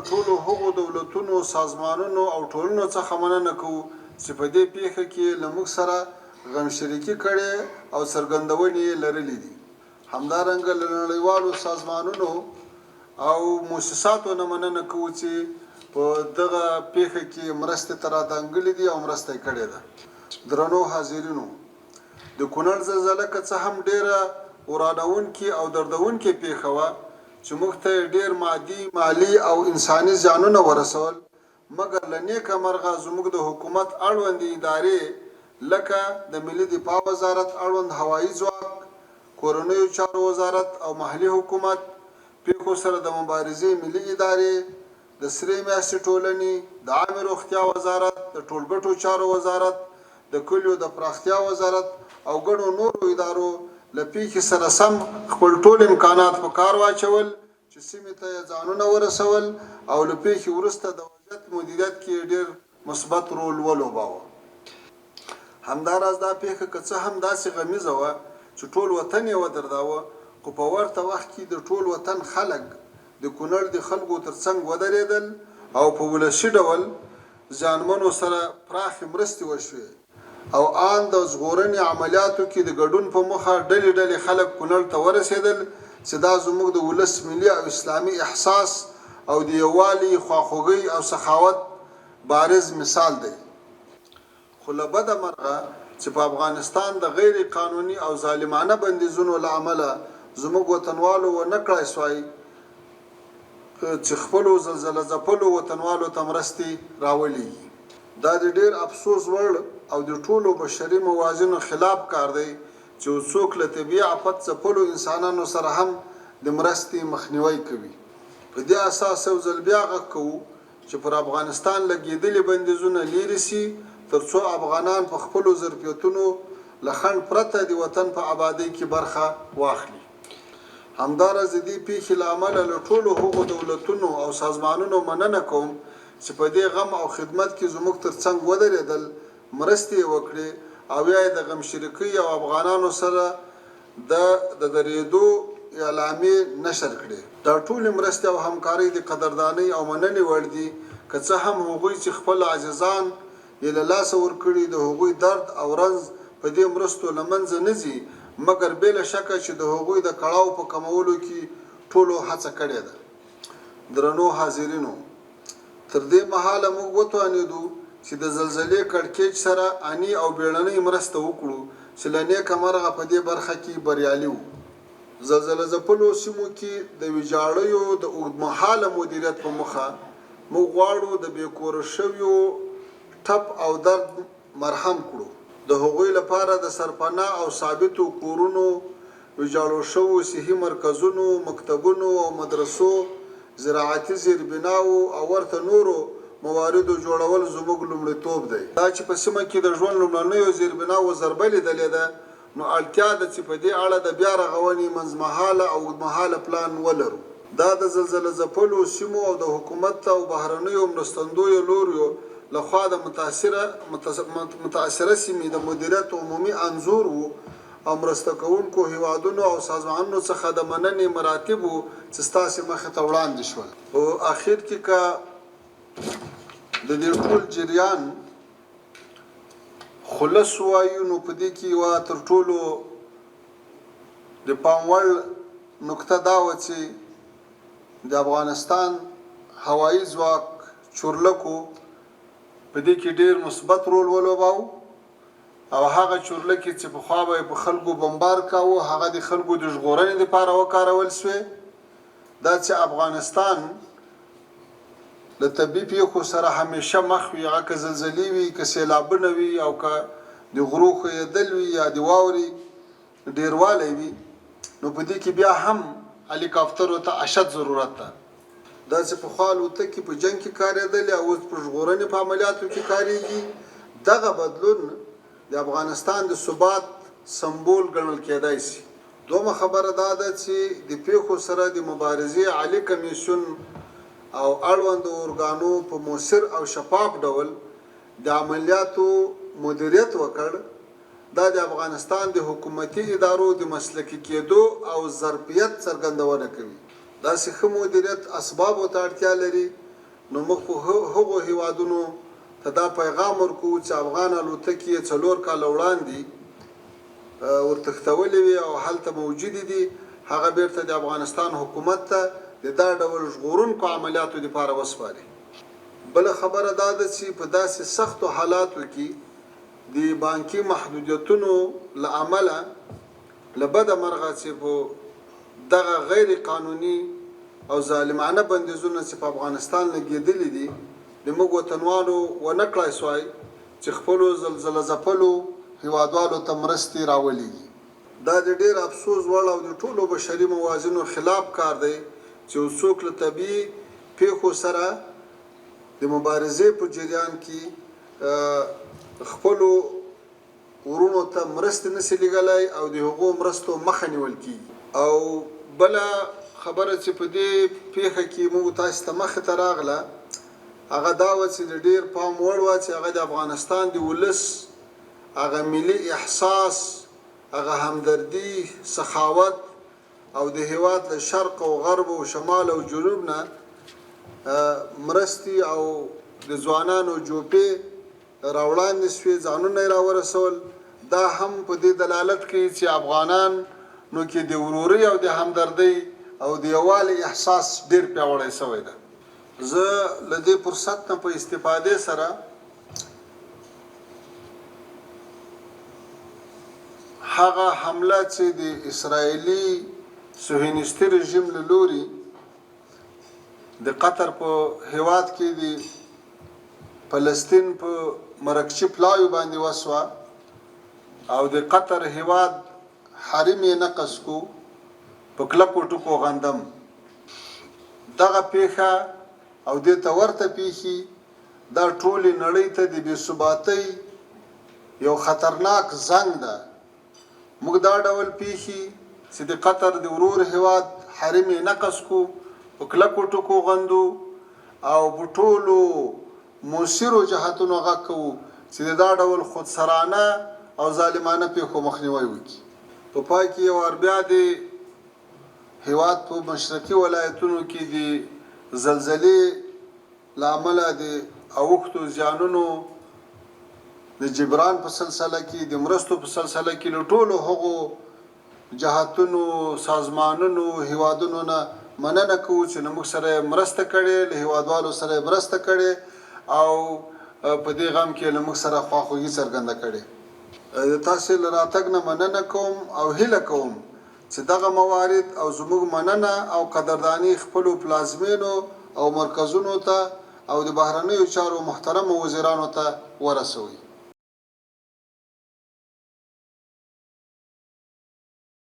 ټولو هغو دولتونو سازمانونو او ټولنو څخه مننه کوو چې په دې پیښه کې له موږ سره غم شریکي کړې او څرګندونې لرلې دي. همدارنګه له نړیوالو سازمانونو او مؤسساتو نه مننه کوو چې په دغه پیښه کې مرستې ته رادانګلې دي او مرسته یې کړې ده. درنو حاضرینو، د کونړ زلزله که څه هم ډېره ورانوونکې او دردوونکې پیښه وه چې موږ ته ډېر مادي، مالي او انساني زیانونه ورسول، مګر له نیکه مرغه زموږ د حکومت اړوندې ادارې لکه د ملي دفاع وزارت اړوند هوایي ځواک، کورنیو چارو وزارت او محلي حکومت، پیښو سره د مبارزې ملي ادارې، د سرې میاشتې ټولنې، د عامې روغتیا وزارت، د ټولګټو چارو وزارت، د کلیو د پراختیا وزارت او ګڼو نورو ادارو له پیښې سره سم خپل ټول امکانات په کار واچول چې سیمې ته یې ځانونه ورسول او له پیښې وروسته د وضعیت مدیریت کې ډېر مثبت رول ولوباوه. همداراز دا پیښه که څه هم داسې غمیزه وه چې ټول وطن یې ودرداوه، خو په ورته وخت کې د ټول وطن خلک د کونړ د خلکو ترڅنګ ودرېدل او په ولسي ډول زیانمنو سره پراخې مرستې وشوې او آن د ژغورنې عملیاتو کې د ګډون په موخه ډلې ډلې خلک کونړ ته ورسېدل چې دا زموږ د ولس ملي او اسلامي احساس او د یووالي، خواخوږۍ او سخاوت بارز مثال دی. خو له بده مرغه چې په افغانستان د غیر قانوني او ظالمانه بندیزونو له امله زموږ وطنوالو ونه کړای سوای چې خپلو زلزله ځپلو وطنوالو ته مرستې راولېږي. دا د ډېر افسوس وړ او د ټولو بشري موازینو خلاف کار دی چې څوک له طبیعي آفت ځپلو انسانانو سره هم د مرستې مخنیوی کوي. په دې اساس یو ځل بیا غږ کوو چې پر افغانستان لګېدلي بندیزونه لیرې سي تر څو افغانان په خپلو ظرفیتونو له خنډ پرته د وطن په آبادۍ کې برخه واخلي. همداراز د دې پیښې له امله له ټولو هغو دولتونو او سازمانونو مننه کوم چې په دې غم او خدمت کې زموږ ترڅنګ ودرېدل، مرستې یې وکړې او یا یې د غم شریکۍ او افغانانو سره د درېدو اعلامیې نشر کړې. دا ټولې مرستې او همکارۍ د قدردانۍ او مننې وړ دي، که څه هم هغوی چې خپل عزیزان یې له لاسه ورکړي د هغوی درد او رنځ په دې مرستو له منځه نه ځي، مګر بې له شکه چې د هغوی د کړاو په کمولو کې ټولو هڅه کړې ده. درنو حاضرینو، تر دې مهاله موږ وتوانېدو چې د زلزلې کړکېچ سره اني او بیړنۍ مرسته وکړو چې له نیکه مرغه په دې برخه کې بریالي وو. زلزله ځپلو سیمو کې د ویجاړیو د اوږدمهاله مدیریت په موخه موږ غواړو د بې کوره شویو ټپ او درد مرهم کړو. د هغوی لپاره د سرپناه او ثابتو کورونو، ویجاړو شوو صحي مرکزونو، مکتبونو او مدرسو، زراعتي زیربناو او ورته نورو مواردو جوړول زموږ لومړیتوب دی. دا چې په سیمه کې د ژوند لومړنیو زیربناو ضربه لیدلې ده، نو اړتیا ده چې په دې اړه د بیا رغونې منځمهاله او اوږدمهاله پلان ولرو. دا د زلزله ځپلو سیمو او د حکومت او بهرنیو مرستندویو لوریو لخوا د متاثره سیمې د مدیریت عمومي انځور وو او مرسته کوونکو هیوادونو او سازمانونو څخه د مننې مراتب وو چې ستاسې مخې ته وړاندې شول. په اخر کې که د دې ټول جریان خلص وایو، نو په دې کې یوه تر ټولو د پام وړ نکته دا وه چې د افغانستان هوایي ځواک چورلکو په دې کې ډېر مثبت رول ولوباو او هغه چورلکې چې پخوا به یې په خلکو بمبار کاوه هغه د خلکو د ژغورنې لپاره وکارول سوې. دا چې افغانستان له طبیعي پیښو سره همیشه مخ وي، هغه که زلزلې وي، که سیلابونه وي او که د غرو ښویېدل وي یا د واورې ډېروالی وي، نو په دې کې بیا هم هلیکاپټرو ته اشد ضرورت ده. دا چې پخوا الوتکې په جنګ کې کارېدلې او اوس په ژغورنې په عملیاتو کې کارېږي، دغه بدلون د افغانستان د ثبات سمبول ګڼل کېدای شي. دومره خبره دا ده چې د پیښو سره د مبارزې عالي کمیسیون او اړوندو ارګانو په مؤثر او شفاف ډول د عملیاتو مدیریت وکړ. دا د افغانستان د حکومتي ادارو د مسلکي کېدو او ظرفیت څرګندونه کوي. داسې ښه مدیریت اسبابو ته اړتیا لري نو موږ په هغو هیوادونو ته دا پیغام ورکوو چې افغان الوتکې یې 4 کاله وړاندې ورتښتولې وي او هلته موجودې دي، هغه بیرته د افغانستان حکومت ته د دا ډول ژغورونکو عملیاتو دپاره وسپاري. بله خبره دا ده چې په داسې سختو حالاتو کې د بانکي محدودیتونو له امله له بده مرغه چې په دغه غیر قانوني او ظالمانه بندیزونه چې په افغانستان لګېدلي دي د موږ وطنوالو ونه کړای سوای چې خپلو زلزله ځپلو هیوادوالو ته مرستې راولېږي. دا د ډېر افسوس وړ او د ټولو بشري موازینو خلاف کار دی چې یو څوک له طبیعي پیښو سره د مبارزې په جریان کې خپلو ورونو ته مرستې نشي لېږلی او د هغو مرستو مخه نیول کېږي. او بله خبره چې په دې پیښه کې موږ تاسو ته مخې ته راغله هغه دا وه چې د ډېر پام وړ وه چې هغه د افغانستان د ولس هغه ملي احساس، هغه همدردي، سخاوت او د هیواد له شرق او غرب او شمال او جنوب نه مرستې او د ځوانانو جوپې راوړاندې سوې، ځانونه یې راورسول. دا هم په دې دلالت کوي چې افغانان نو کې د ورورۍ او د همدردۍ او د یووالي احساس ډېر پیاوړی سوی ده. زه له دې فرصت نه په استفادې سره هغه حمله چې د اسرائیلي صهیونیستي رژیم له لوري د قطر په هیواد کې د فلسطین په مرکچي پلاوي باندې وسوه او د قطر هیواد حریم یې نقض کو په کلکو ټکو غندم. دغه پیښه او دې ته ورته پیښې دا ټولې نړۍ ته د بېثباتۍ یو خطرناک زنګ ده. موږ دا ډول پیښې چې د قطر د ورور هیواد حریم یې نقض کو په کلکو ټکو غندو او په ټولو مؤثرو جهتونو غږ کوو چې دا ډول خودسرانه او ظالمانه پیښو مخنیوی وکړي. په پای کې یو وار بیا د هیواد په مشرقي ولایتونو کې د زلزلې له امله د اوښتو زیانونو د جبران په سلسله کې د مرستو په سلسله کې له ټولو هغو جهتونو، سازمانونو، هیوادونو نه مننه کوو چې موږ سره مرسته کړې، له هیوادوالو سره مرسته کړې او په دې غم کې له موږ سره خواخوږي څرګنده کړې. تاسې له راتګ نه مننه کوم او هیله کوم چې دغه موارد او زموږ مننه او قدرداني خپلو پلازمینو او مرکزونو ته او د بهرنیو چارو محترمو وزیرانو ته ورسوئ.